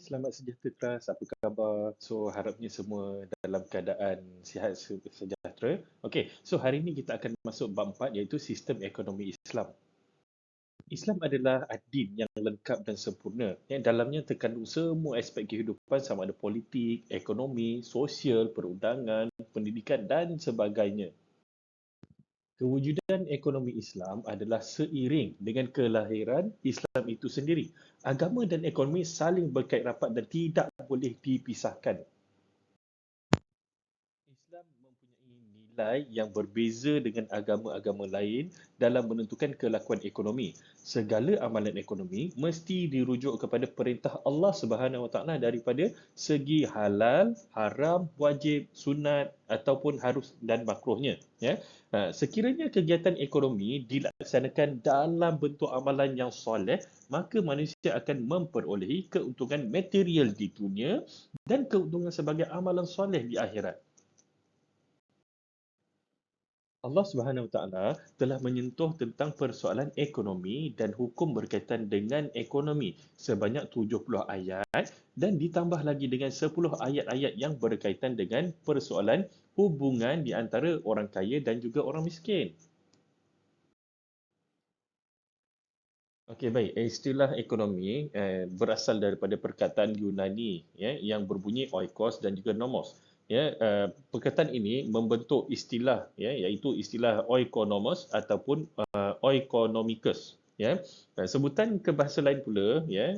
Selamat sejahtera. Apa khabar? So, harapnya semua dalam keadaan sihat sejahtera. Okey, so hari ini kita akan masuk bab 4 iaitu sistem ekonomi Islam. Islam adalah adin yang lengkap dan sempurna yang dalamnya terkandung semua aspek kehidupan sama ada politik, ekonomi, sosial, perundangan, pendidikan dan sebagainya. Kewujudan ekonomi Islam adalah seiring dengan kelahiran Islam itu sendiri. Agama dan ekonomi saling berkait rapat dan tidak boleh dipisahkan. Islam mempunyai nilai yang berbeza dengan agama-agama lain dalam menentukan kelakuan ekonomi. Segala amalan ekonomi mesti dirujuk kepada perintah Allah Subhanahu Wa Taala daripada segi halal, haram, wajib, sunat ataupun harus dan makruhnya. Ya. Sekiranya kegiatan ekonomi dilaksanakan dalam bentuk amalan yang soleh, maka manusia akan memperolehi keuntungan material di dunia dan keuntungan sebagai amalan soleh di akhirat. Allah Subhanahu Wa Taala telah menyentuh tentang persoalan ekonomi dan hukum berkaitan dengan ekonomi sebanyak 70 ayat dan ditambah lagi dengan 10 ayat-ayat yang berkaitan dengan persoalan hubungan di antara orang kaya dan juga orang miskin. Okey, baik. Istilah ekonomi berasal daripada perkataan Yunani ya yang berbunyi oikos dan juga nomos. Ya, perkataan ini membentuk istilah ya iaitu istilah oikonomos ataupun oikonomikus ya. Sebutan ke bahasa lain pula ya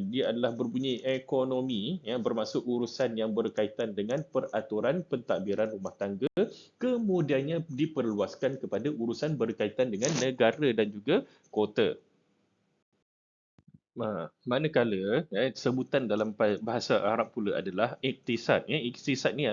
dia adalah berbunyi ekonomi yang bermaksud urusan yang berkaitan dengan peraturan pentadbiran rumah tangga, kemudiannya diperluaskan kepada urusan berkaitan dengan negara dan juga kota. Manakala sebutan dalam bahasa Arab pula adalah iktisad. Ya, iktisad ni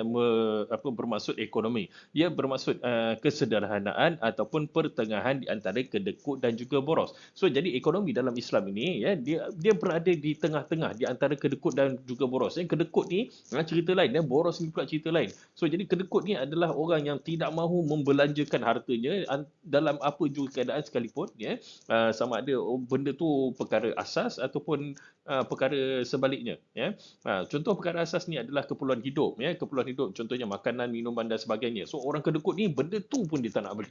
bermaksud ekonomi. Ia bermaksud kesederhanaan ataupun pertengahan di antara kedekut dan juga boros. So jadi ekonomi dalam Islam ini ya dia berada di tengah-tengah di antara kedekut dan juga boros. Yang kedekut ni cerita lain dan boros ni pula cerita lain. So jadi kedekut ni adalah orang yang tidak mahu membelanjakan hartanya dalam apa juga keadaan sekalipun ya. Sama ada benda tu perkara asas ataupun perkara sebaliknya ya. Contoh perkara asas ni adalah keperluan hidup ya, keperluan hidup contohnya makanan, minuman dan sebagainya. So orang kedekut ni benda tu pun dia tak nak beli.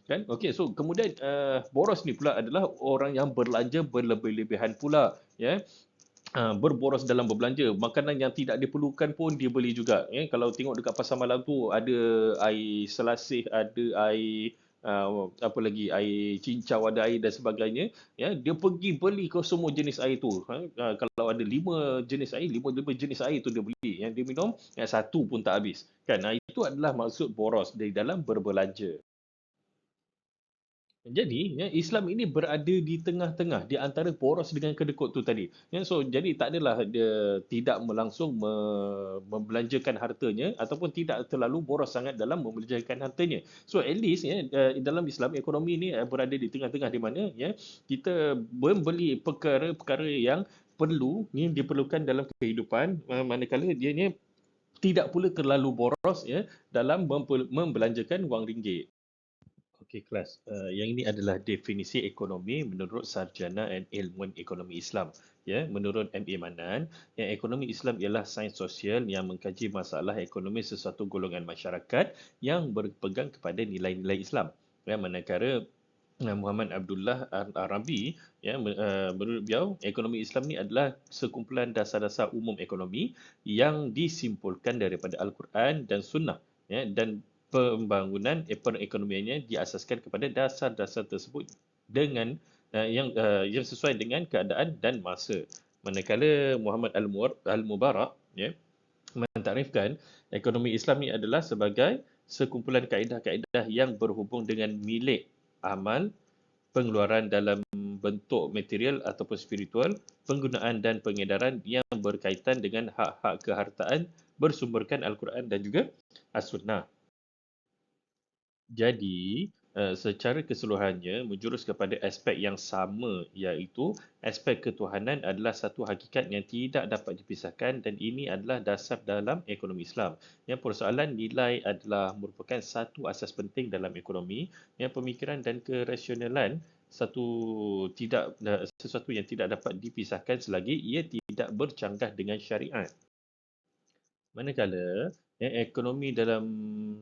Kan? Okey, so kemudian boros ni pula adalah orang yang berlanja berlebih-lebihan pula ya. Berboros dalam berbelanja. Makanan yang tidak diperlukan pun dia beli juga. Kalau tengok dekat pasar malam tu ada air selasih, ada air apa lagi air cincau, ada air dan sebagainya ya, dia pergi beli ke semua jenis air tu kalau ada 5 jenis air, lima jenis air tu dia beli yang dia minum yang satu pun tak habis kan. Itu adalah maksud boros di dalam berbelanja. Jadi, ya, Islam ini berada di tengah-tengah di antara poros dengan kedekut tu tadi. Ya, so jadi tak adalah dia tidak melangsung membelanjakan hartanya ataupun tidak terlalu boros sangat dalam membelanjakan hartanya. So at least ya dalam Islam ekonomi ini berada di tengah-tengah di mana ya kita membeli perkara-perkara yang perlu yang diperlukan dalam kehidupan manakala dia ni tidak pula terlalu boros ya dalam membelanjakan wang ringgit. Okey, kelas. Yang ini adalah definisi ekonomi menurut Sarjana dan Ilmuwan Ekonomi Islam. Ya, menurut M.A. Manan, yang ekonomi Islam ialah sains sosial yang mengkaji masalah ekonomi sesuatu golongan masyarakat yang berpegang kepada nilai-nilai Islam. Ya, manakala Muhammad Abdullah Arabi, ya, menurut beliau, ekonomi Islam ni adalah sekumpulan dasar-dasar umum ekonomi yang disimpulkan daripada Al-Quran dan Sunnah. Ya, dan pembangunan perekonomiannya diasaskan kepada dasar-dasar tersebut dengan yang sesuai dengan keadaan dan masa. Manakala Muhammad Al-Mubarak ya, mentarifkan ekonomi Islam ni adalah sebagai sekumpulan kaedah-kaedah yang berhubung dengan milik, amal, pengeluaran dalam bentuk material ataupun spiritual, penggunaan dan pengedaran yang berkaitan dengan hak-hak kehartaan bersumberkan Al-Quran dan juga As-Sunnah. Jadi, secara keseluruhannya menjurus kepada aspek yang sama iaitu aspek ketuhanan adalah satu hakikat yang tidak dapat dipisahkan dan ini adalah dasar dalam ekonomi Islam. Yang persoalan nilai adalah merupakan satu asas penting dalam ekonomi. Yang pemikiran dan kerasionalan sesuatu yang tidak dapat dipisahkan selagi ia tidak tidak bercanggah dengan syariat. Manakala ekonomi dalam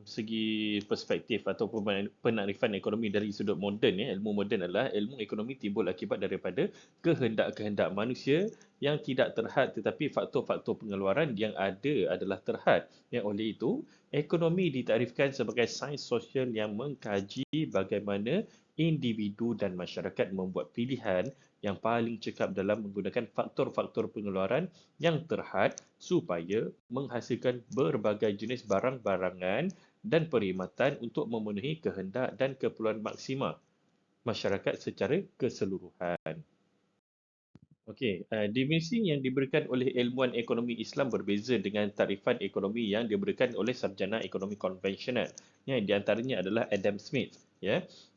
segi perspektif ataupun penakrifan ekonomi dari sudut moden, ilmu moden adalah ilmu ekonomi timbul akibat daripada kehendak-kehendak manusia yang tidak terhad, tetapi faktor-faktor pengeluaran yang ada adalah terhad. Oleh itu, ekonomi ditarifkan sebagai sains sosial yang mengkaji bagaimana individu dan masyarakat membuat pilihan yang paling cekap dalam menggunakan faktor-faktor pengeluaran yang terhad supaya menghasilkan berbagai jenis barang-barangan dan perkhidmatan untuk memenuhi kehendak dan keperluan maksima masyarakat secara keseluruhan. Okey, definisi yang diberikan oleh ilmuwan ekonomi Islam berbeza dengan tarifan ekonomi yang diberikan oleh sarjana ekonomi konvensional. Di antaranya adalah Adam Smith.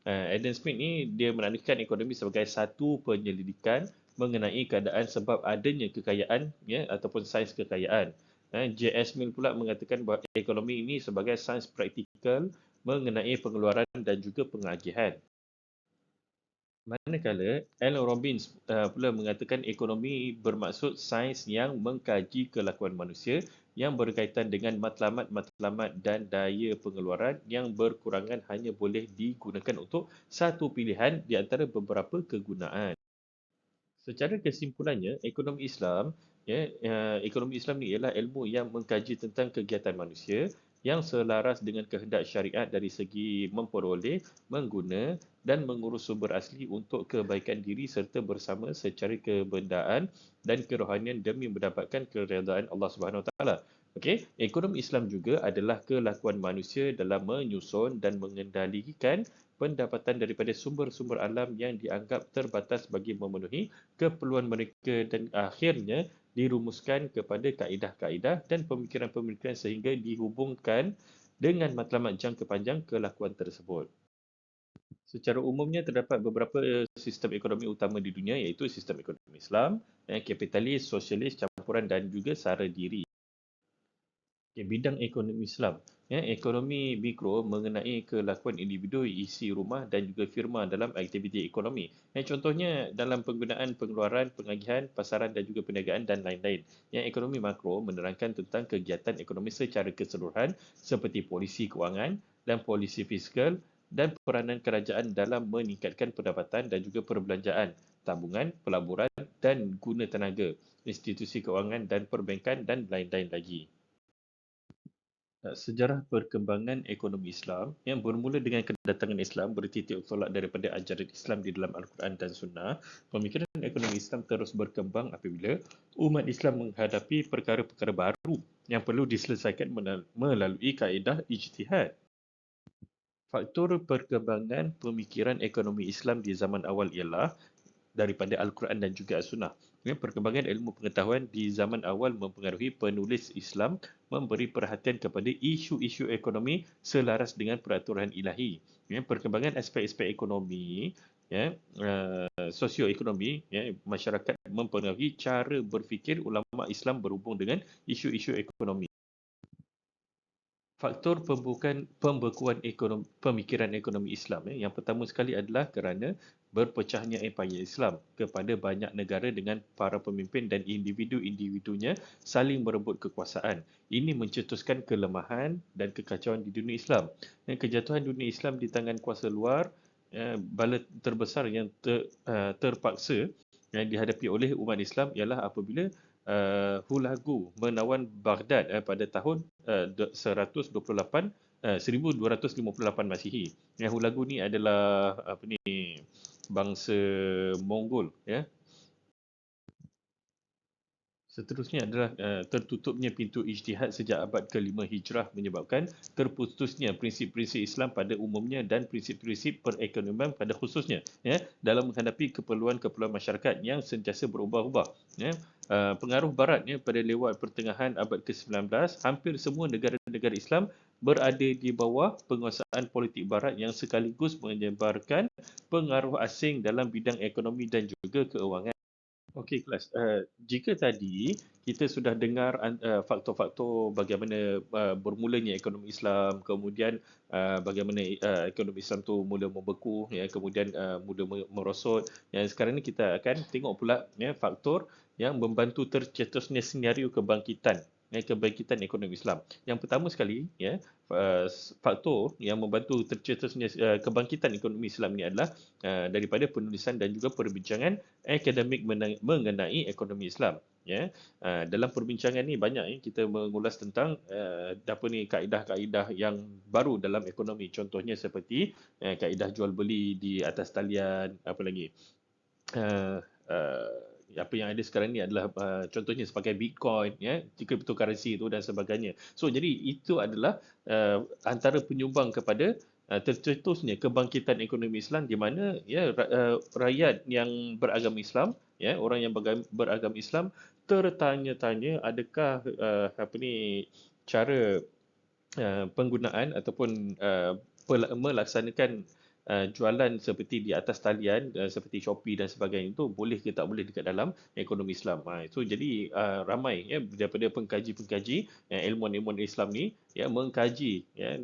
Adam Smith ni dia menarifkan ekonomi sebagai satu penyelidikan mengenai keadaan sebab adanya kekayaan, ataupun sains kekayaan. J.S. Mill pula mengatakan bahawa ekonomi ini sebagai sains praktikal mengenai pengeluaran dan juga pengagihan. Manakala Alan Robbins pula mengatakan ekonomi bermaksud sains yang mengkaji kelakuan manusia yang berkaitan dengan matlamat-matlamat dan daya pengeluaran yang berkurangan hanya boleh digunakan untuk satu pilihan di antara beberapa kegunaan. Secara kesimpulannya, ekonomi Islam ni ialah ilmu yang mengkaji tentang kegiatan manusia yang selaras dengan kehendak syariat dari segi memperoleh, mengguna dan mengurus sumber asli untuk kebaikan diri serta bersama secara kebendaan dan kerohanian demi mendapatkan keredaan Allah Subhanahu Wa Taala. Okey, ekonomi Islam juga adalah kelakuan manusia dalam menyusun dan mengendalikan pendapatan daripada sumber-sumber alam yang dianggap terbatas bagi memenuhi keperluan mereka dan akhirnya dirumuskan kepada kaedah-kaedah dan pemikiran-pemikiran sehingga dihubungkan dengan matlamat jangka panjang kelakuan tersebut. Secara umumnya terdapat beberapa sistem ekonomi utama di dunia iaitu sistem ekonomi Islam, kapitalis, sosialis, campuran dan juga sara diri. Bidang ekonomi Islam. Ekonomi mikro mengenai kelakuan individu, isi rumah dan juga firma dalam aktiviti ekonomi. Contohnya dalam penggunaan pengeluaran, pengagihan, pasaran dan juga perniagaan dan lain-lain. Ekonomi makro menerangkan tentang kegiatan ekonomi secara keseluruhan seperti polisi kewangan dan polisi fiskal dan peranan kerajaan dalam meningkatkan pendapatan dan juga perbelanjaan, tabungan, pelaburan dan guna tenaga, institusi kewangan dan perbankan dan lain-lain lagi. Sejarah perkembangan ekonomi Islam yang bermula dengan kedatangan Islam bertitik tolak daripada ajaran Islam di dalam Al-Quran dan Sunnah. Pemikiran ekonomi Islam terus berkembang apabila umat Islam menghadapi perkara-perkara baru yang perlu diselesaikan melalui kaedah ijtihad. Faktor perkembangan pemikiran ekonomi Islam di zaman awal ialah daripada Al-Quran dan juga As-Sunnah. Perkembangan ilmu pengetahuan di zaman awal mempengaruhi penulis Islam memberi perhatian kepada isu-isu ekonomi selaras dengan peraturan ilahi. Perkembangan aspek-aspek ekonomi, sosioekonomi, masyarakat mempengaruhi cara berfikir ulama Islam berhubung dengan isu-isu ekonomi. Faktor pembekuan pemikiran ekonomi Islam yang pertama sekali adalah kerana berpecahnya empayar Islam kepada banyak negara dengan para pemimpin dan individu-individunya saling merebut kekuasaan. Ini mencetuskan kelemahan dan kekacauan di dunia Islam. Kejatuhan dunia Islam di tangan kuasa luar, bala terbesar yang terpaksa yang dihadapi oleh umat Islam ialah apabila Hulagu menawan Baghdad pada tahun 1258 Masihi. Hulagu ni adalah bangsa Mongol. Seterusnya adalah tertutupnya pintu ijtihad sejak abad ke-5 Hijrah menyebabkan terputusnya prinsip-prinsip Islam pada umumnya dan prinsip-prinsip perekonomian pada khususnya dalam menghadapi keperluan-keperluan masyarakat yang sentiasa berubah-ubah. Pengaruh Barat pada lewat pertengahan abad ke-19, hampir semua negara-negara Islam berada di bawah penguasaan politik Barat yang sekaligus menyebarkan pengaruh asing dalam bidang ekonomi dan juga keuangan. Okey kelas. Jika tadi kita sudah dengar faktor-faktor bagaimana bermulanya ekonomi Islam, kemudian bagaimana ekonomi Islam tu mula membeku, ya, kemudian mula merosot. Yang sekarang ni kita akan tengok pula, ya, faktor yang membantu tercetusnya senario kebangkitan, ya, kebangkitan ekonomi Islam. Yang pertama sekali, ya, faktor yang membantu tercetusnya kebangkitan ekonomi Islam ni adalah daripada penulisan dan juga perbincangan akademik mengenai ekonomi Islam. Ya, dalam perbincangan ni banyak, kita mengulas tentang apa ni, kaedah-kaedah yang baru dalam ekonomi. Contohnya seperti kaedah jual beli di atas talian, apa lagi? Uh, uh, apa yang ada sekarang ni adalah contohnya sebagai Bitcoin, ya, cryptocurrency itu dan sebagainya. So jadi itu adalah antara penyumbang kepada tercetusnya kebangkitan ekonomi Islam, di mana, ya, rakyat yang beragama Islam, ya, orang yang beragama Islam tertanya-tanya adakah apa ni, cara penggunaan ataupun melaksanakan jualan seperti di atas talian, seperti Shopee dan sebagainya itu boleh ke tak boleh dekat dalam ekonomi Islam. So jadi ramai, ya, daripada pengkaji-pengkaji ilmuwan-ilmuwan Islam ni, ya, mengkaji, ya,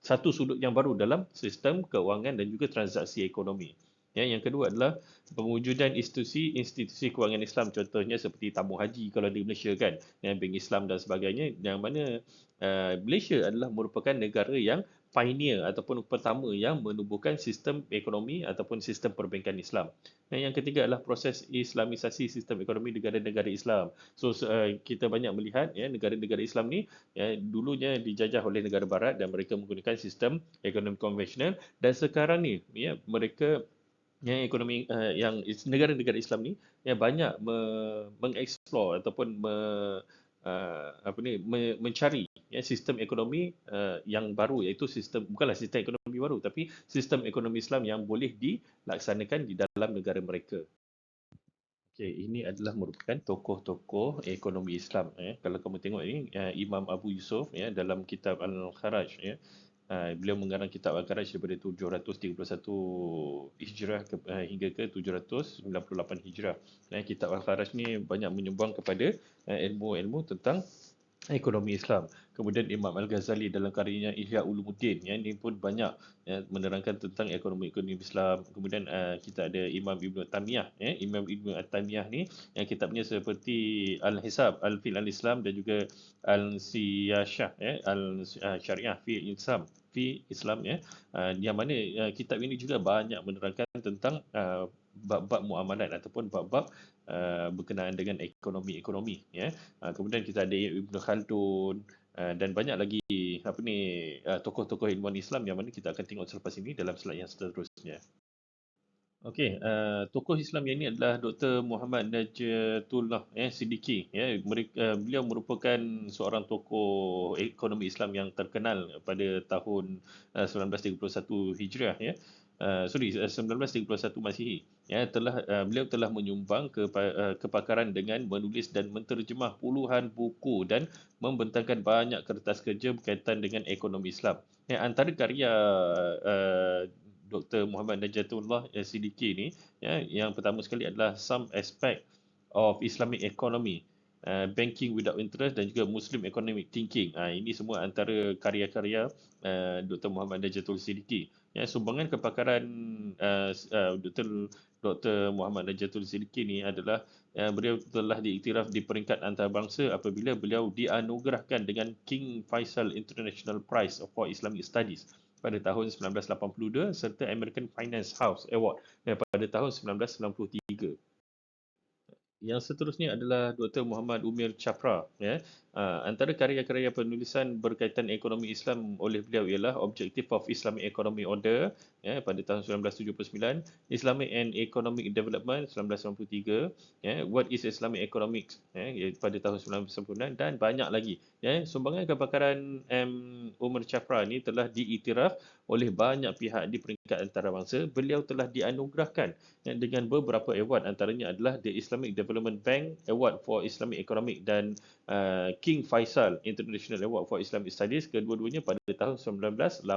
satu sudut yang baru dalam sistem keuangan dan juga transaksi ekonomi. Ya, yang kedua adalah pewujudan institusi kewangan Islam, contohnya seperti tabung haji kalau di Malaysia kan, yang Bank Islam dan sebagainya, yang mana Malaysia adalah merupakan negara yang pioneer ataupun pertama yang menubuhkan sistem ekonomi ataupun sistem perbankan Islam. Dan yang ketiga adalah proses Islamisasi sistem ekonomi negara-negara Islam. So kita banyak melihat, ya, negara-negara Islam ni, ya, dulunya dijajah oleh negara barat dan mereka menggunakan sistem ekonomi konvensional, dan sekarang ni, ya, mereka yang ekonomi yang negara-negara Islam ni, yang banyak mengeksplor ataupun apa ni, mencari, ya, sistem ekonomi yang baru, iaitu sistem, bukanlah sistem ekonomi baru, tapi sistem ekonomi Islam yang boleh dilaksanakan di dalam negara mereka. Okey, ini adalah merupakan tokoh-tokoh ekonomi Islam. Kalau kamu tengok ini, Imam Abu Yusuf, ya, dalam kitab Al-Kharaj, ya, beliau mengarang kitab Al-Kharaj daripada 731 Hijrah hingga ke 798 Hijrah. Kitab Al-Kharaj ni banyak menyumbang kepada ilmu-ilmu tentang ekonomi Islam. Kemudian Imam Al-Ghazali dalam karyanya Ihya Ulumuddin, yang ini pun banyak, ya, menerangkan tentang ekonomi Islam. Kemudian kita ada Imam Ibn Taymiyah, ya. Imam Ibn Taymiyah ni yang kitabnya seperti Al-Hisab, Al-Fil Al-Islam, dan juga Al-Siyasah, ya, Al-Syariah fi Islam, ya. Yang mana kitab ini juga banyak menerangkan tentang bab-bab muamalat ataupun bab-bab berkenaan dengan ekonomi, ya. Kemudian kita ada Ibn Khaldun dan banyak lagi apa ni, tokoh-tokoh ilmuwan Islam yang mana kita akan tengok selepas ini dalam slide yang seterusnya. Okey, tokoh Islam yang ini adalah Dr. Muhammad Najatullah Siddiqui, ya. Beliau merupakan seorang tokoh ekonomi Islam yang terkenal pada tahun 1931 Hijriah, ya. 1931 Masihi, ya. Beliau telah menyumbang kepakaran dengan menulis dan menterjemah puluhan buku dan membentangkan banyak kertas kerja berkaitan dengan ekonomi Islam. Ya, antara karya Dr. Muhammad Najatullah Siddiqui ni, ya, yang pertama sekali adalah Some Aspect of Islamic Economy, Banking Without Interest, dan juga Muslim Economic Thinking. Ini semua antara karya-karya Dr. Muhammad Najatullah Siddiqui. Ya, sumbangan kepakaran Dr. Muhammad Najatullah Siddiqui ni adalah beliau telah diiktiraf di peringkat antarabangsa apabila beliau dianugerahkan dengan King Faisal International Prize for Islamic Studies pada tahun 1982 serta American Finance House Award pada tahun 1993. Yang seterusnya adalah Dr. Muhammad Umir Chapra, ya. Antara karya-karya penulisan berkaitan ekonomi Islam oleh beliau ialah Objective of Islamic Economic Order, ya, pada tahun 1979, Islamic and Economic Development 1993, ya, What is Islamic Economics, ya, pada tahun 1999, dan banyak lagi, ya. Sumbangan kepakaran Umar Chapra ni telah diiktiraf oleh banyak pihak di peringkat antarabangsa. Beliau telah dianugerahkan dengan beberapa award, antaranya adalah The Islamic Development Bank Award for Islamic Economic dan King Faisal International Award for Islamic Studies, kedua-duanya pada tahun 1989.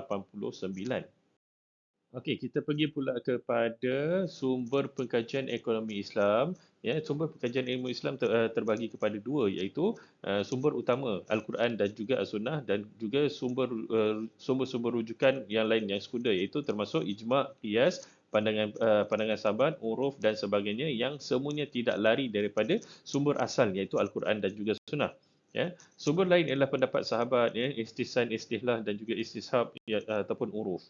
Okey, kita pergi pula kepada sumber pengkajian ekonomi Islam. ya, sumber pengkajian ilmu Islam terbagi kepada dua, iaitu sumber utama Al-Quran dan juga As-Sunnah, dan juga sumber-sumber rujukan yang lain yang sekunder, iaitu termasuk ijma', qiyas, pandangan sahabat, uruf dan sebagainya, yang semuanya tidak lari daripada sumber asal, iaitu Al-Quran dan juga Sunnah. Ya, sumber lain adalah pendapat sahabat, ya, istihsan, istihlah dan juga istishab, ya, ataupun uruf.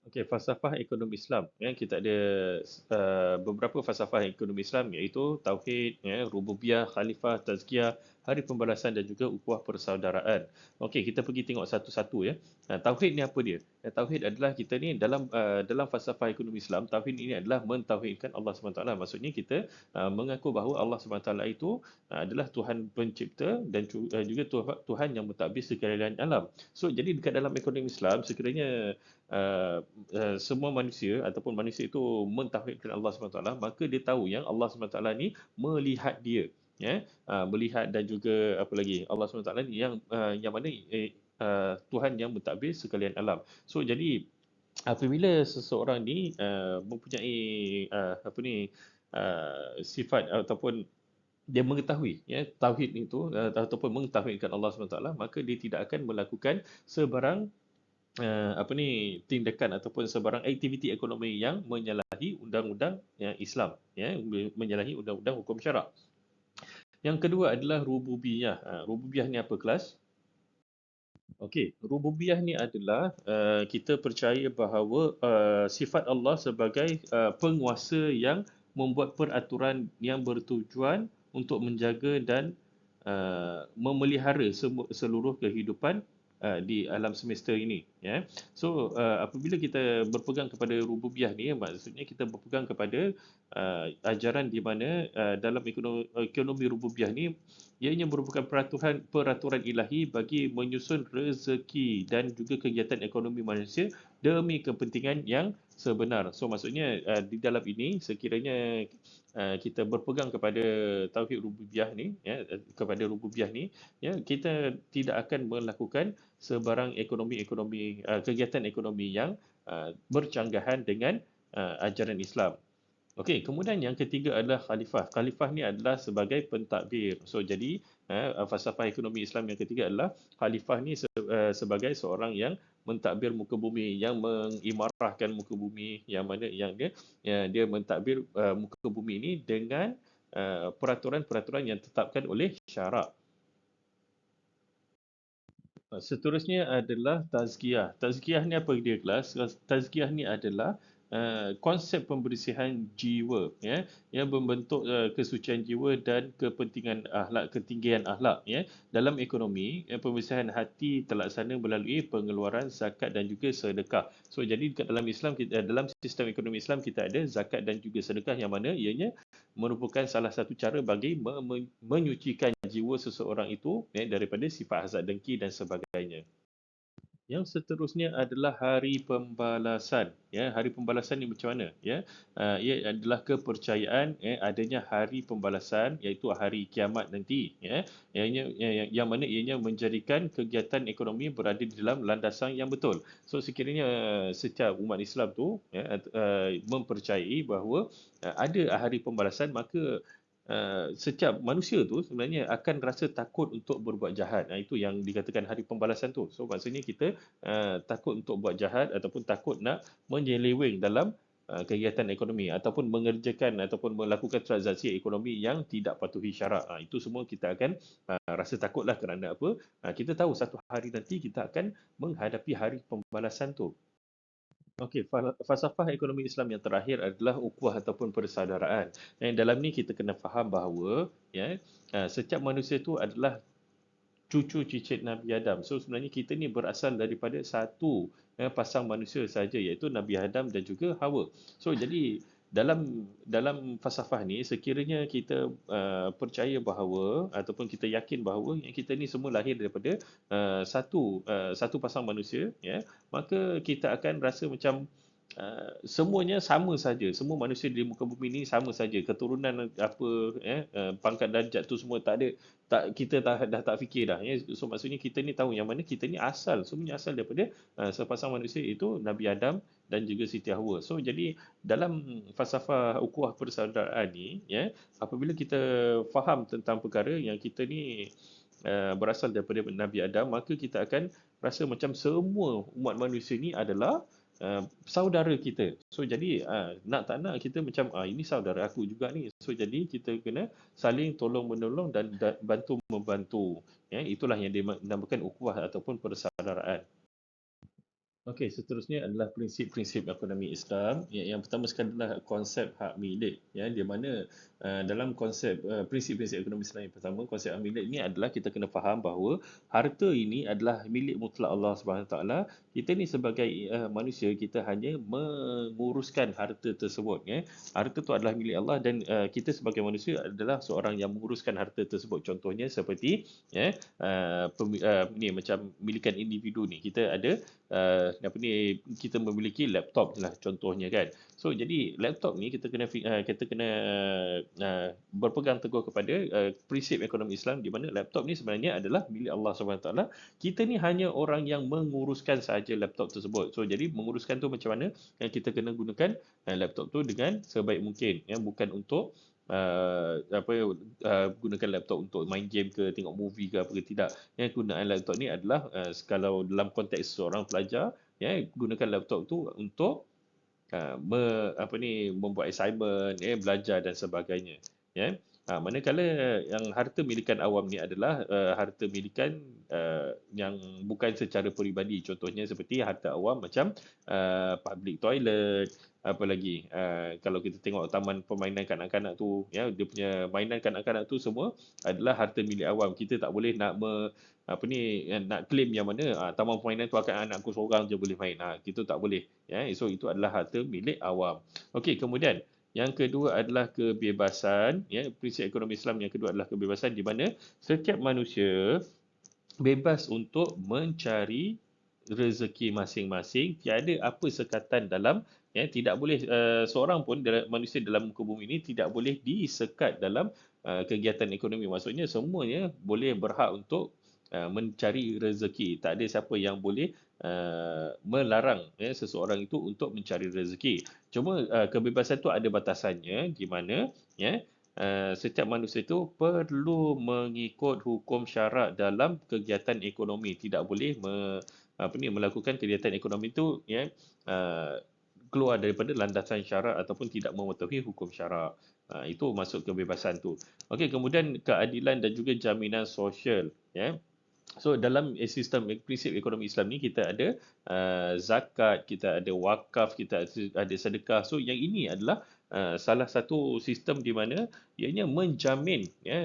Okey, falsafah ekonomi Islam. Ya, kita ada beberapa falsafah ekonomi Islam, iaitu tauhid, ya, rububiyah, khalifah, tazkiyah, hari pembalasan dan juga ukhuwah persaudaraan. Okey, kita pergi tengok satu-satu ya. Tauhid ni apa dia? Tauhid adalah kita ni dalam falsafah ekonomi Islam, tauhid ini adalah mentauhidkan Allah SWT. Maksudnya kita mengaku bahawa Allah SWT itu adalah Tuhan pencipta dan juga Tuhan yang mentadbir sekalian alam. So, jadi dekat dalam ekonomi Islam, sekiranya uh, semua manusia ataupun manusia itu mentauhidkan Allah SWT, maka dia tahu yang Allah SWT ni melihat dia, ya, melihat, dan juga apa lagi, Allah SWT ni yang mana Tuhan yang mentadbir sekalian alam. So jadi apabila seseorang ni mempunyai apa ni sifat ataupun dia mengetahui, ya, tauhid itu ataupun mengtauhidkan Allah SWT, maka dia tidak akan melakukan sebarang apa ni, tindakan ataupun sebarang aktiviti ekonomi yang menyalahi undang-undang yang Islam, ya, menyalahi undang-undang hukum syarak. Yang kedua adalah rububiyah. Rububiyah ni apa, kelas? Okey, rububiyah ni adalah kita percaya bahawa sifat Allah sebagai penguasa yang membuat peraturan yang bertujuan untuk menjaga dan memelihara seluruh kehidupan di alam semesta ini, ya. So apabila kita berpegang kepada rububiyah ni, maksudnya kita berpegang kepada ajaran di mana dalam ekonomi rububiyah ni, ianya merupakan peraturan ilahi bagi menyusun rezeki dan juga kegiatan ekonomi manusia demi kepentingan yang sebenar. So maksudnya di dalam ini, sekiranya kita berpegang kepada tauhid rububiyah ni, ya, kepada rububiyah ni, ya, kita tidak akan melakukan sebarang kegiatan ekonomi yang bercanggahan dengan ajaran Islam. Okey, kemudian yang ketiga adalah khalifah. Khalifah ni adalah sebagai pentadbir. So jadi falsafah ekonomi Islam yang ketiga adalah khalifah ni sebagai seorang yang mentadbir muka bumi, yang mengimarahkan muka bumi, yang mana yang dia mentadbir muka bumi ini dengan peraturan-peraturan yang ditetapkan oleh syarak. Seterusnya adalah tazkiyah. Tazkiyah ni apa dia, kelas? Tazkiyah ni adalah konsep pembersihan jiwa, ya, yang membentuk kesucian jiwa dan ketinggian akhlak, ya. Dalam ekonomi, pembersihan hati terlaksana melalui pengeluaran zakat dan juga sedekah. So jadi dalam Islam, dalam sistem ekonomi Islam, kita ada zakat dan juga sedekah, yang mana ianya merupakan salah satu cara bagi menyucikan jiwa seseorang itu, ya, daripada sifat hasad, dengki dan sebagainya. Yang seterusnya adalah hari pembalasan. Ya, hari pembalasan ni macam mana? Ya, ia adalah kepercayaan adanya hari pembalasan, iaitu hari kiamat nanti. Ya, yang mana ianya menjadikan kegiatan ekonomi berada di dalam landasan yang betul. So sekiranya setiap umat Islam tu, ya, mempercayai bahawa ada hari pembalasan, maka setiap manusia tu sebenarnya akan rasa takut untuk berbuat jahat. Itu yang dikatakan hari pembalasan tu. So maksudnya kita takut untuk buat jahat ataupun takut nak menyeleweng dalam kegiatan ekonomi ataupun mengerjakan ataupun melakukan transaksi ekonomi yang tidak patuhi syarak. Itu semua kita akan rasa takutlah, kerana apa? Kita tahu satu hari nanti kita akan menghadapi hari pembalasan tu. Okey, falsafah ekonomi Islam yang terakhir adalah ukhuwah ataupun persaudaraan. Dan dalam ni kita kena faham bahawa, ya, setiap manusia itu adalah cucu cicit Nabi Adam. So sebenarnya kita ni berasal daripada satu pasang manusia saja, iaitu Nabi Adam dan juga Hawa. So jadi dalam falsafah ni, sekiranya kita percaya bahawa ataupun kita yakin bahawa yang kita ni semua lahir daripada satu pasang manusia, ya, maka kita akan rasa macam semuanya sama saja. Semua manusia di muka bumi ini sama saja. Keturunan apa, pangkat darjat tu semua tak ada, tak kita dah tak fikir dah. Ya. So maksudnya kita ni tahu yang mana kita ni asal, semuanya asal daripada sepasang manusia itu Nabi Adam dan juga Siti Hawa. So jadi dalam falsafah ukhuwah persaudaraan ni, ya, apabila kita faham tentang perkara yang kita ni berasal daripada Nabi Adam, maka kita akan rasa macam semua umat manusia ni adalah saudara kita. So jadi nak tak nak kita macam ini saudara aku juga ni. So jadi kita kena saling tolong menolong dan bantu membantu. Ya, itulah yang dinamakan ukhuwah ataupun persaudaraan. Okey, seterusnya adalah prinsip-prinsip ekonomi Islam. Yang pertama sekali adalah konsep hak milik. Ya, di mana dalam konsep prinsip-prinsip ekonomi Islam yang pertama, konsep hak milik ini adalah kita kena faham bahawa harta ini adalah milik mutlak Allah Subhanahu Wa Taala. Kita ni sebagai manusia, kita hanya menguruskan harta tersebut. Ya. Harta itu adalah milik Allah dan kita sebagai manusia adalah seorang yang menguruskan harta tersebut. Contohnya seperti ni macam milikan individu ni. Kita ada apa ni, kita memiliki laptop lah contohnya kan. So jadi laptop ni kita kena berpegang teguh kepada prinsip ekonomi Islam di mana laptop ni sebenarnya adalah milik Allah Subhanahu Taala. Kita ni hanya orang yang menguruskan sahaja laptop tersebut. So jadi menguruskan tu macam mana? Yang kita kena gunakan laptop tu dengan sebaik mungkin, ya, bukan untuk gunakan laptop untuk main game ke, tengok movie ke apa ke, tidak. Yang gunaan laptop ni adalah kalau dalam konteks seorang pelajar, ya, gunakan laptop tu untuk membuat assignment, belajar dan sebagainya. Ya. Manakala yang harta milikan awam ni adalah harta milikan yang bukan secara peribadi. Contohnya seperti harta awam macam public toilet, apa lagi, kalau kita tengok taman permainan kanak-kanak tu, ya, dia punya mainan kanak-kanak tu semua adalah harta milik awam. Kita tak boleh nak claim yang mana taman permainan tu akan anakku seorang je boleh main. Kita tak boleh. Ya, so itu adalah harta milik awam. Okey, kemudian yang kedua adalah kebebasan. Ya, prinsip ekonomi Islam yang kedua adalah kebebasan di mana setiap manusia bebas untuk mencari rezeki masing-masing. Tiada apa sekatan dalam, ya, tidak boleh seorang pun manusia dalam muka bumi ini tidak boleh disekat dalam kegiatan ekonomi. Maksudnya semuanya boleh berhak untuk mencari rezeki. Tak ada siapa yang boleh melarang, ya, seseorang itu untuk mencari rezeki. Cuma kebebasan itu ada batasannya di mana, ya, setiap manusia itu perlu mengikut hukum syarak dalam kegiatan ekonomi. Tidak boleh melakukan kegiatan ekonomi itu, ya, keluar daripada landasan syarak ataupun tidak mematuhi hukum syarak. Itu masuk kebebasan tu. Okey, kemudian keadilan dan juga jaminan sosial, ya. So dalam sistem prinsip ekonomi Islam ni kita ada zakat, kita ada wakaf, kita ada sedekah. So yang ini adalah salah satu sistem di mana ianya menjamin, ya,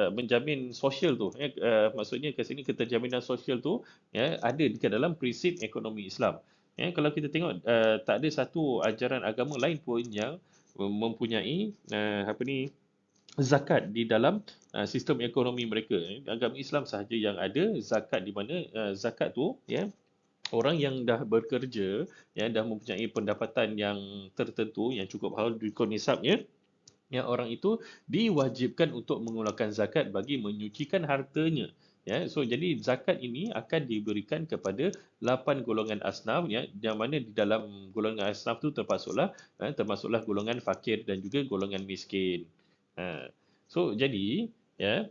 menjamin sosial tu, ya, maksudnya ke sini keterjaminan sosial tu, ya, ada di dalam prinsip ekonomi Islam. Ya, kalau kita tengok tak ada satu ajaran agama lain pun yang mempunyai zakat di dalam sistem ekonomi mereka. Agama Islam sahaja yang ada zakat di mana zakat tu, ya, orang yang dah bekerja, ya, dah mempunyai pendapatan yang tertentu yang cukup haul ikut nisabnya, ya, orang itu diwajibkan untuk mengeluarkan zakat bagi menyucikan hartanya. Ya, so jadi zakat ini akan diberikan kepada 8 golongan asnaf, ya, yang mana di dalam golongan asnaf tu termasuklah golongan fakir dan juga golongan miskin. So jadi, ya,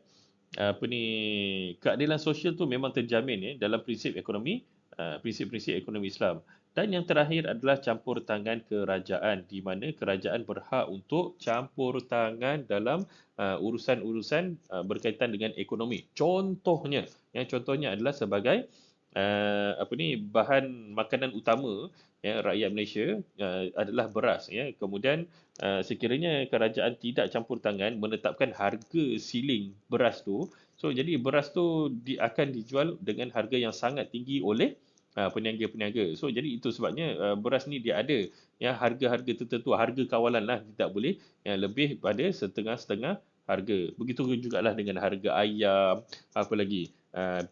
keadilan sosial tu memang terjamin, ya, dalam prinsip-prinsip ekonomi Islam. Dan yang terakhir adalah campur tangan kerajaan di mana kerajaan berhak untuk campur tangan dalam urusan-urusan berkaitan dengan ekonomi. Contohnya adalah sebagai bahan makanan utama, ya, rakyat Malaysia adalah beras, ya. Kemudian sekiranya kerajaan tidak campur tangan menetapkan harga siling beras tu, so jadi beras tu akan dijual dengan harga yang sangat tinggi oleh peniaga-peniaga. So jadi itu sebabnya beras ni dia ada, ya, harga-harga tertentu, harga kawalan lah, tidak boleh yang lebih pada setengah-setengah harga. Begitu jugalah dengan harga ayam, apa lagi,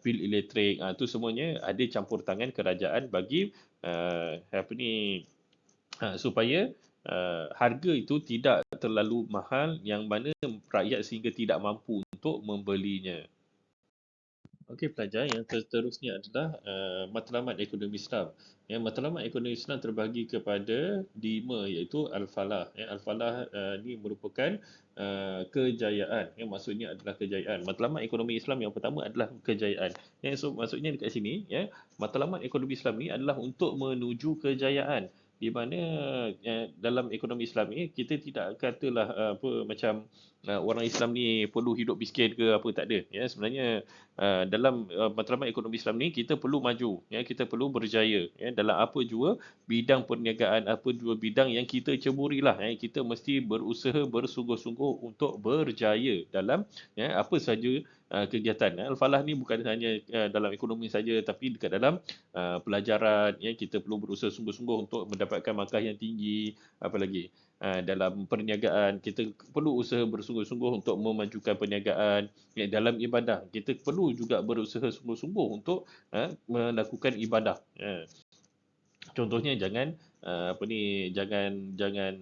bil elektrik, tu semuanya ada campur tangan kerajaan bagi uh, apa ni supaya harga itu tidak terlalu mahal yang mana rakyat sehingga tidak mampu untuk membelinya. Okey, pelajar yang seterusnya adalah matlamat ekonomi Islam. Ya, matlamat ekonomi Islam terbahagi kepada 5 iaitu Al-Falah. Ya, Al-Falah ni merupakan kejayaan. Ya, maksudnya adalah kejayaan. Matlamat ekonomi Islam yang pertama adalah kejayaan. Ya, so maksudnya dekat sini ya, matlamat ekonomi Islam ni adalah untuk menuju kejayaan. Di mana dalam ekonomi Islam ni kita tidak katalah apa macam orang Islam ni perlu hidup miskin ke apa, tak ada. Ya, sebenarnya dalam matlamat ekonomi Islam ni kita perlu maju, ya, kita perlu berjaya, ya, dalam apa jua bidang perniagaan, apa jua bidang yang kita ceburilah, ya, kita mesti berusaha bersungguh-sungguh untuk berjaya dalam apa saja kegiatan. Al-Falah ni bukan hanya dalam ekonomi saja, tapi dekat dalam pelajaran, ya, kita perlu berusaha sungguh-sungguh untuk mendapatkan markah yang tinggi, apa lagi. Dalam perniagaan kita perlu usaha bersungguh-sungguh untuk memajukan perniagaan. Ya, dalam ibadah kita perlu juga berusaha sungguh-sungguh untuk melakukan ibadah. Contohnya jangan jangan jangan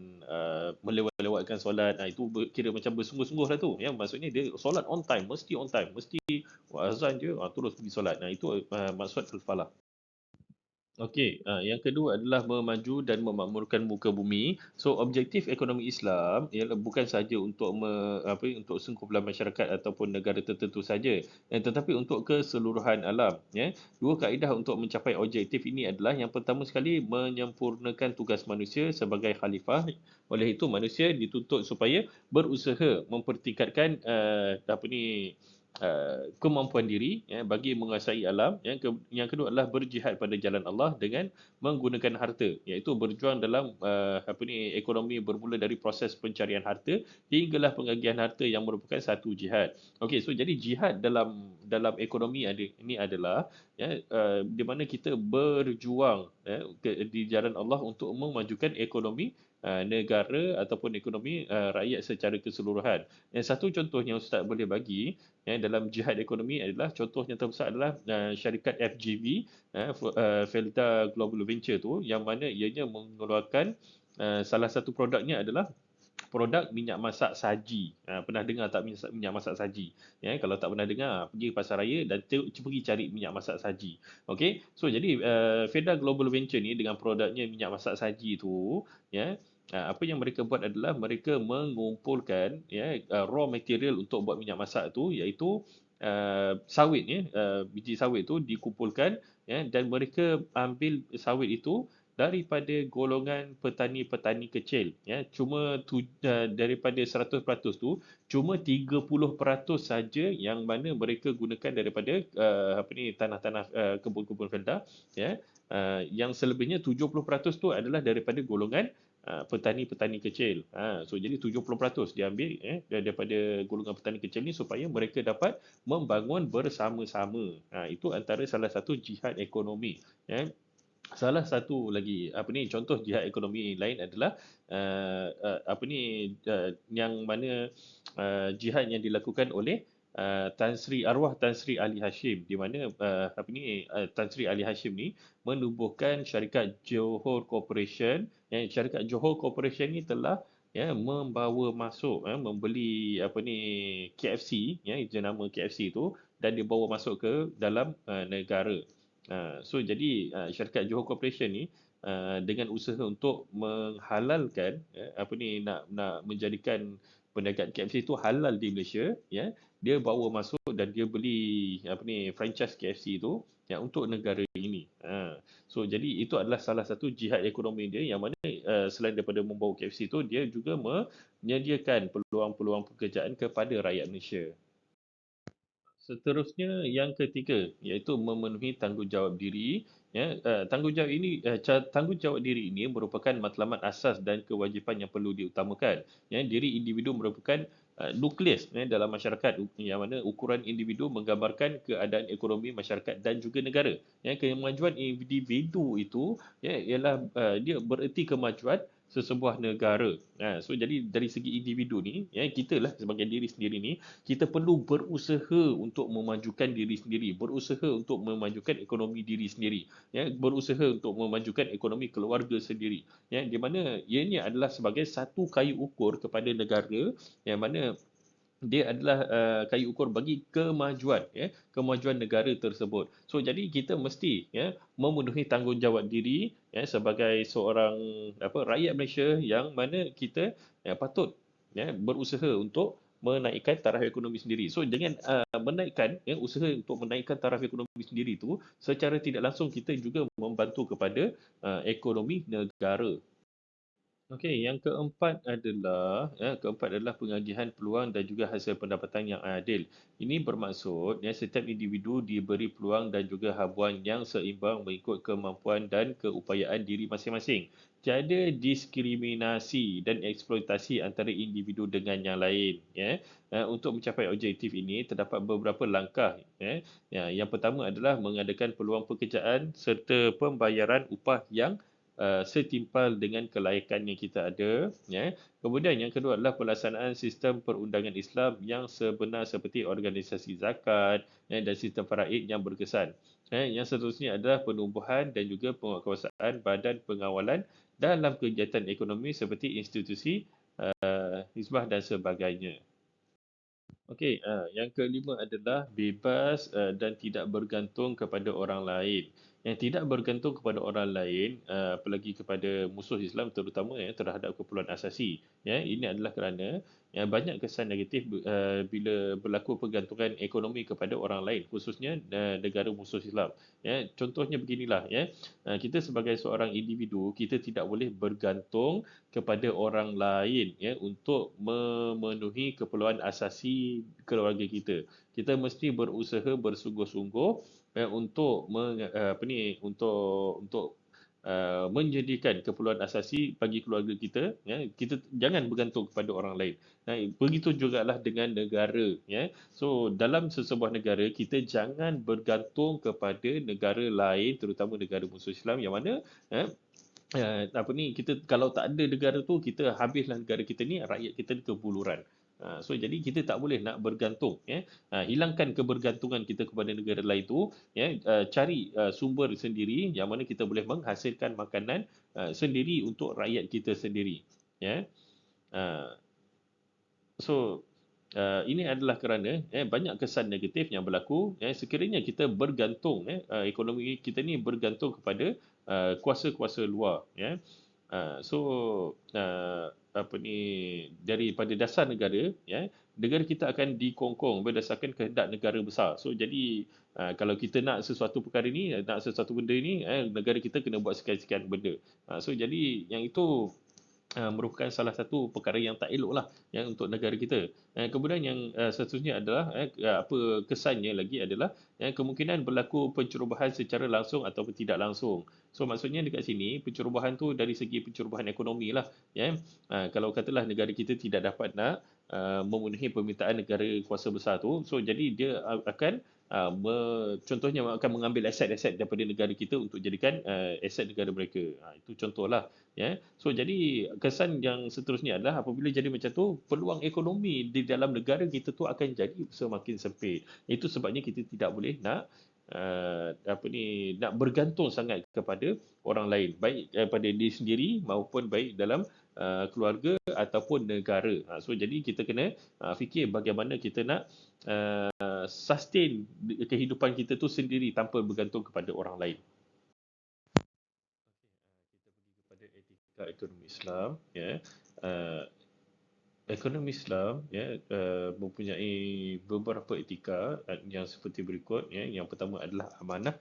melewat-lewatkan solat. Itu kira macam bersungguh-sungguh lah tu. Ya, maksudnya dia solat on time, mesti azan je terus pergi solat. Itu maksud al-falah. Okey, yang kedua adalah memaju dan memakmurkan muka bumi. So, objektif ekonomi Islam ialah bukan saja untuk untuk sengkumpulan masyarakat ataupun negara tertentu saja, tetapi untuk keseluruhan alam. Ya, dua kaedah untuk mencapai objektif ini adalah yang pertama sekali menyempurnakan tugas manusia sebagai khalifah. Oleh itu, manusia dituntut supaya berusaha mempertingkatkan kemampuan diri, ya, bagi menguasai alam. Yang kedua adalah berjihad pada jalan Allah dengan menggunakan harta, iaitu berjuang dalam ekonomi bermula dari proses pencarian harta hinggalah pengagihan harta yang merupakan satu jihad. Okey, so jadi jihad dalam ekonomi ini adalah di mana kita berjuang di jalan Allah untuk memajukan ekonomi negara ataupun ekonomi rakyat secara keseluruhan. Yang satu contoh yang Ustaz boleh bagi dalam jihad ekonomi adalah, contoh yang terbesar adalah syarikat FGV, Felda Global Venture tu, yang mana ianya mengeluarkan salah satu produknya adalah produk minyak masak saji. Pernah dengar tak minyak masak saji? Kalau tak pernah dengar, pergi ke pasar raya dan pergi cari minyak masak saji. Okey. So jadi Feda Global Venture ni dengan produknya minyak masak saji tu, apa yang mereka buat adalah mereka mengumpulkan raw material untuk buat minyak masak tu, iaitu sawit, biji sawit tu dikumpulkan, dan mereka ambil sawit itu daripada golongan petani-petani kecil, daripada 100% tu cuma 30% saja yang mana mereka gunakan daripada tanah-tanah kebun-kebun Felda, yang selebihnya 70% tu adalah daripada golongan petani-petani kecil. So jadi 70% diambil daripada golongan petani kecil ni supaya mereka dapat membangun bersama-sama. Itu antara salah satu jihad ekonomi. Salah satu lagi contoh jihad ekonomi lain adalah yang mana jihad yang dilakukan oleh Tan Sri Ali Hashim, di mana Tan Sri Ali Hashim ni menubuhkan syarikat Johor Corporation. Syarikat Johor Corporation ni telah membawa masuk membeli KFC, jenama KFC tu, dan dibawa masuk ke dalam negara. So jadi syarikat Johor Corporation ni dengan usaha untuk menghalalkan nak menjadikan perniagaan KFC itu halal di Malaysia, dia bawa masuk dan dia beli franchise KFC itu untuk negara ini. So jadi itu adalah salah satu jihad ekonomi dia, yang mana selain daripada membawa KFC itu, dia juga menyediakan peluang-peluang pekerjaan kepada rakyat Malaysia. Seterusnya yang ketiga, iaitu memenuhi tanggungjawab diri. Tanggungjawab diri ini merupakan matlamat asas dan kewajipan yang perlu diutamakan. Diri individu merupakan nukleus dalam masyarakat, yang mana ukuran individu menggambarkan keadaan ekonomi masyarakat dan juga negara. Kemajuan individu itu ialah dia bererti kemajuan sesebuah negara. So jadi dari segi individu ni, kita lah sebagai diri sendiri ni, kita perlu berusaha untuk memajukan diri sendiri, berusaha untuk memajukan ekonomi diri sendiri, berusaha untuk memajukan ekonomi keluarga sendiri, di mana ianya adalah sebagai satu kayu ukur kepada negara, yang mana dia adalah kayu ukur bagi kemajuan, kemajuan negara tersebut. So jadi kita mesti memenuhi tanggungjawab diri, sebagai seorang rakyat Malaysia, yang mana kita patut berusaha untuk menaikkan taraf ekonomi sendiri. So dengan menaikkan, usaha untuk menaikkan taraf ekonomi sendiri itu, secara tidak langsung kita juga membantu kepada ekonomi negara. Okey, yang keempat adalah pengagihan peluang dan juga hasil pendapatan yang adil. Ini bermaksud setiap individu diberi peluang dan juga habuan yang seimbang mengikut kemampuan dan keupayaan diri masing-masing. Tiada diskriminasi dan eksploitasi antara individu dengan yang lain. Untuk mencapai objektif ini, terdapat beberapa langkah. Yang pertama adalah mengadakan peluang pekerjaan serta pembayaran upah yang setimpal dengan kelayakan yang kita ada. Kemudian yang kedua adalah pelaksanaan sistem perundangan Islam yang sebenar seperti organisasi zakat, dan sistem faraid yang berkesan. Yang seterusnya adalah penumbuhan dan juga penguatkuasaan badan pengawalan dalam kegiatan ekonomi seperti institusi, hizbah dan sebagainya. Okey, yang kelima adalah bebas dan tidak bergantung kepada orang lain. Yang tidak bergantung kepada orang lain, apalagi kepada musuh Islam terutama, terhadap keperluan asasi. Ini adalah kerana banyak kesan negatif bila berlaku pergantungan ekonomi kepada orang lain, khususnya negara musuh Islam. Contohnya beginilah, kita sebagai seorang individu, kita tidak boleh bergantung kepada orang lain untuk memenuhi keperluan asasi keluarga kita. Kita mesti berusaha bersungguh-sungguh untuk menjadikan keperluan asasi bagi keluarga kita. Kita jangan bergantung kepada orang lain. Begitu jugalah dengan negara. So dalam sesebuah negara, kita jangan bergantung kepada negara lain, terutama negara musuh Islam, yang mana kita kalau tak ada negara tu, kita habislah negara kita ni, rakyat kita ni kebuluran. So jadi kita tak boleh nak bergantung. Hilangkan kebergantungan kita kepada negara lain tu. Cari sumber sendiri yang mana kita boleh menghasilkan makanan sendiri untuk rakyat kita sendiri. Uh, so ini adalah kerana banyak kesan negatif yang berlaku sekiranya kita bergantung, ekonomi kita ni bergantung kepada kuasa-kuasa luar. So daripada dasar negara, negara kita akan dikongkong berdasarkan kehendak negara besar. So jadi kalau kita nak sesuatu perkara ni, nak sesuatu benda ni, negara kita kena buat sekian-sekian benda. So jadi yang itu merupakan salah satu perkara yang tak elok lah untuk negara kita. Kemudian yang seterusnya adalah apa kesannya lagi adalah kemungkinan berlaku pencerobohan secara langsung ataupun tidak langsung. So maksudnya dekat sini pencerobohan tu dari segi pencerobohan ekonomi lah. Kalau katalah negara kita tidak dapat nak memenuhi permintaan negara kuasa besar tu, so jadi dia akan contohnya akan mengambil aset-aset daripada negara kita untuk jadikan aset negara mereka. Itu contohlah. So jadi kesan yang seterusnya adalah apabila jadi macam tu, peluang ekonomi di dalam negara kita tu akan jadi semakin sempit. Itu sebabnya kita tidak boleh nak nak bergantung sangat kepada orang lain, baik daripada diri sendiri maupun baik dalam keluarga ataupun negara. So jadi kita kena fikir bagaimana kita nak sustain kehidupan kita tu sendiri tanpa bergantung kepada orang lain. Kita pergi kepada etika ekonomi Islam. Ekonomi Islam mempunyai beberapa etika yang seperti berikut. Yang pertama adalah amanah.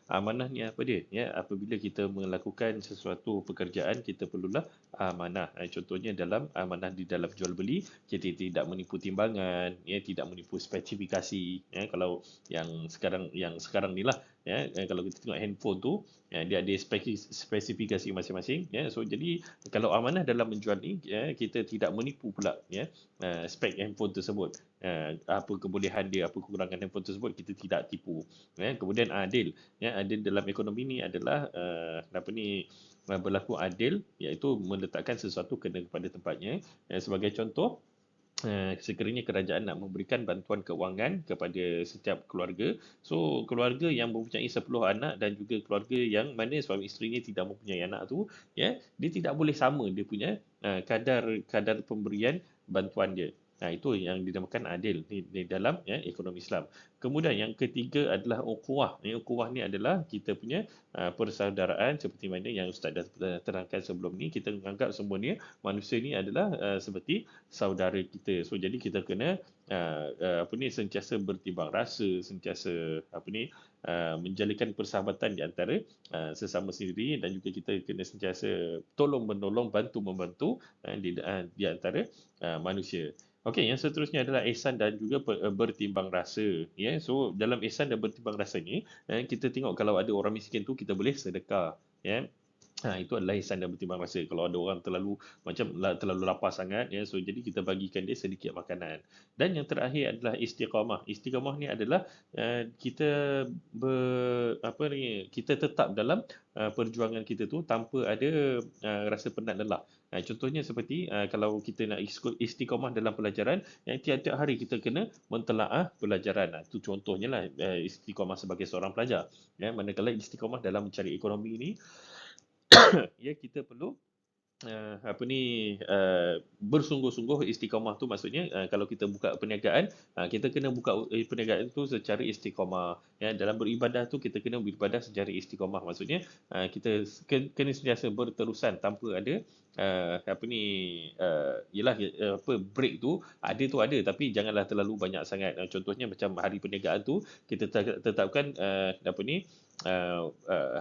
Amanah ni apa dia? Apabila kita melakukan sesuatu pekerjaan, kita perlulah amanah. Contohnya dalam amanah di dalam jual beli, kita tidak menipu timbangan, tidak menipu spesifikasi. Kalau yang sekarang ni lah, ya. Kalau kita tengok handphone tu, dia ada spesifikasi masing-masing, ya. So jadi kalau amanah dalam menjual ni, ya, kita tidak menipu pula, ya, spek handphone tersebut. Apa kebolehan dia, apa kekurangan handphone tersebut, kita tidak tipu, ya. Kemudian adil, ya. Adil dalam ekonomi ni adalah berlaku adil, iaitu meletakkan sesuatu kena kepada tempatnya. Sebagai contoh, sekiranya kerajaan nak memberikan bantuan kewangan kepada setiap keluarga. So, keluarga yang mempunyai 10 anak dan juga keluarga yang mana suami isterinya tidak mempunyai anak tu, ya, dia tidak boleh sama dia punya kadar pemberian bantuan dia. Itu yang dinamakan adil di dalam, ya, ekonomi Islam. Kemudian yang ketiga adalah ukhuwah. Ukhuwah ni adalah kita punya persaudaraan, seperti mana yang Ustaz dah terangkan sebelum ni. Kita menganggap semuanya manusia ni adalah seperti saudara kita. So jadi kita kena sentiasa bertimbang rasa, sentiasa menjalinkan persahabatan di antara sesama sendiri, dan juga kita kena sentiasa tolong menolong, bantu membantu di antara manusia. Okey, yang seterusnya adalah ihsan dan juga bertimbang rasa, ya. So dalam ihsan dan bertimbang rasa ni, kita tengok kalau ada orang miskin tu, kita boleh sedekah, ya. Itu adalah ihsan dan bertimbang rasa. Kalau ada orang terlalu lapar sangat, ya, so jadi kita bagikan dia sedikit makanan. Dan yang terakhir adalah istiqamah. Istiqamah ni adalah kita kita tetap dalam perjuangan kita tu tanpa ada rasa penat lelah. Contohnya seperti kalau kita nak istiqamah dalam pelajaran, yang tiap-tiap hari kita kena mentelaah pelajaran. Itu contohnya lah istiqamah sebagai seorang pelajar. Ya, manakala istiqamah dalam mencari ekonomi ni, ya, kita perlu bersungguh-sungguh. Istiqamah tu maksudnya kalau kita buka perniagaan, kita kena buka perniagaan tu secara istiqamah, ya. Dalam beribadah tu kita kena beribadah secara istiqamah, maksudnya kita kena sentiasa berterusan tanpa ada break tu ada tapi janganlah terlalu banyak sangat. Contohnya macam hari perniagaan tu kita tetapkan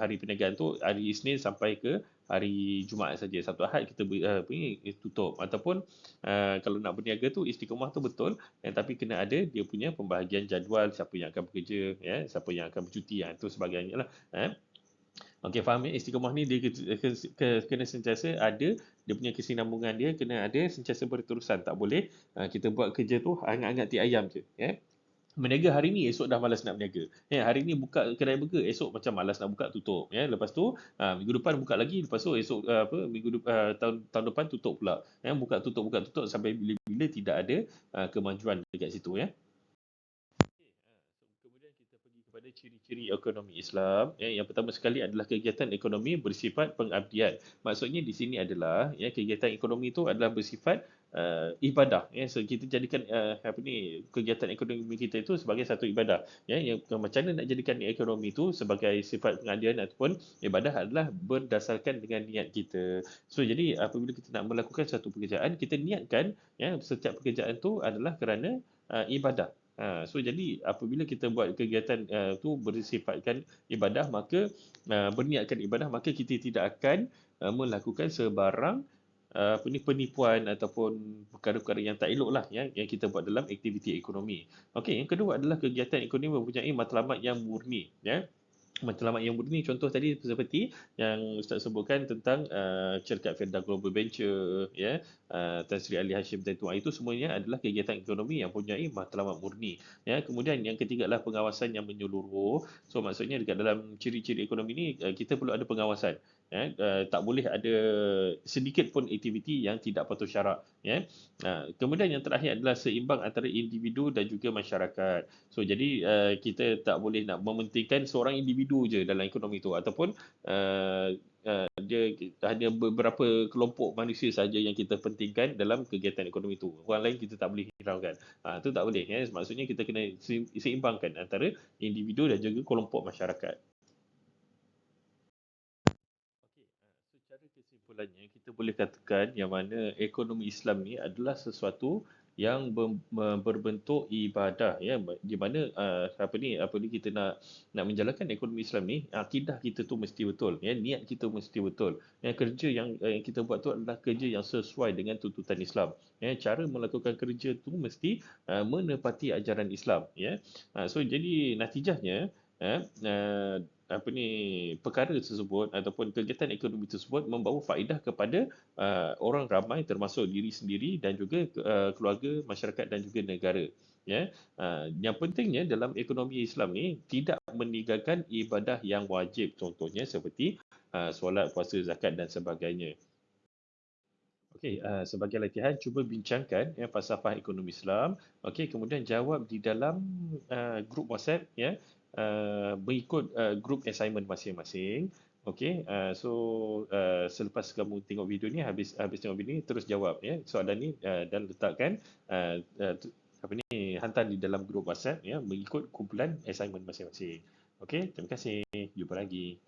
hari perniagaan tu hari Isnin sampai ke hari Jumaat saja. Sabtu Ahad kita tutup. Ataupun kalau nak berniaga tu istiqamah tu betul, tapi kena ada dia punya pembahagian jadual, siapa yang akan bekerja, ya, siapa yang akan bercuti, itu sebagainya lah. Okey, faham ya? Istiqamah ni dia kena sentiasa ada dia punya kesinambungan, dia kena ada sentiasa berterusan. Tak boleh kita buat kerja tu hangat-hangat ti ayam je, ya. Berniaga hari ni, esok dah malas nak berniaga. Ya, hari ni buka kedai burger, esok macam malas nak buka, tutup. Ya, lepas tu minggu depan buka lagi, lepas tu esok tahun depan tutup pula. Ya, buka tutup sampai bila-bila tidak ada kemajuan dekat situ, ya. Kemudian kita pergi kepada ciri-ciri ekonomi Islam. Yang pertama sekali adalah kegiatan ekonomi bersifat pengabdian. Maksudnya di sini adalah, ya, kegiatan ekonomi itu adalah bersifat ibadah. Ya, so kita jadikan kegiatan ekonomi kita itu sebagai satu ibadah. Ya, yang macam mana nak jadikan ekonomi itu sebagai sifat pengabdian ataupun ibadah adalah berdasarkan dengan niat kita. So jadi apabila kita nak melakukan satu pekerjaan, kita niatkan, ya, setiap pekerjaan itu adalah kerana ibadah. So jadi apabila kita buat kegiatan tu bersifatkan ibadah, maka berniatkan ibadah, maka kita tidak akan melakukan sebarang penipuan ataupun perkara-perkara yang tak elok lah, ya, yang kita buat dalam aktiviti ekonomi. Okey, yang kedua adalah kegiatan ekonomi mempunyai matlamat yang murni, ya. Matlamat yang murni, contoh tadi seperti yang Ustaz sebutkan tentang syarikat Firda Global Venture, ya, Tan Sri Ali Hashim Zaitun, itu semuanya adalah kegiatan ekonomi yang mempunyai matlamat murni, ya. Kemudian yang ketiga adalah pengawasan yang menyeluruh. So maksudnya dekat dalam ciri-ciri ekonomi ni kita perlu ada pengawasan, ya. Tak boleh ada sedikit pun aktiviti yang tidak patuh syarak, ya. Kemudian yang terakhir adalah seimbang antara individu dan juga masyarakat. So jadi kita tak boleh nak mementingkan seorang individu je dalam ekonomi tu, ataupun dia hanya beberapa kelompok manusia saja yang kita pentingkan dalam kegiatan ekonomi tu. Orang lain kita tak boleh hiraukan. Itu tak boleh, ya. Maksudnya kita kena seimbangkan antara individu dan juga kelompok masyarakat. Okey, secara kesimpulannya kita boleh katakan yang mana ekonomi Islam ni adalah sesuatu yang berbentuk ibadah, ya, di mana apabila kita nak menjalankan ekonomi Islam ni, akidah kita tu mesti betul, ya, niat kita mesti betul. Kerja yang kita buat tu adalah kerja yang sesuai dengan tuntutan Islam. Cara melakukan kerja tu mesti menepati ajaran Islam, ya. So jadi natijahnya apa ni, perkara tersebut ataupun kegiatan ekonomi tersebut membawa faedah kepada orang ramai termasuk diri sendiri dan juga keluarga, masyarakat dan juga negara. Ya, yang pentingnya dalam ekonomi Islam ni tidak meninggalkan ibadah yang wajib, contohnya seperti solat, puasa, zakat dan sebagainya. Okey, sebagai latihan cuba bincangkan ya falsafah ekonomi Islam. Okey, kemudian jawab di dalam grup WhatsApp ya, mengikut grup assignment masing-masing. Okey, selepas kamu tengok video ni, habis habis tengok video ni terus jawab ya soalan ni, dan letakkan uh, uh, tu- apa ni, hantar di dalam grup WhatsApp ya mengikut kumpulan assignment masing-masing. Okey, terima kasih. Jumpa lagi.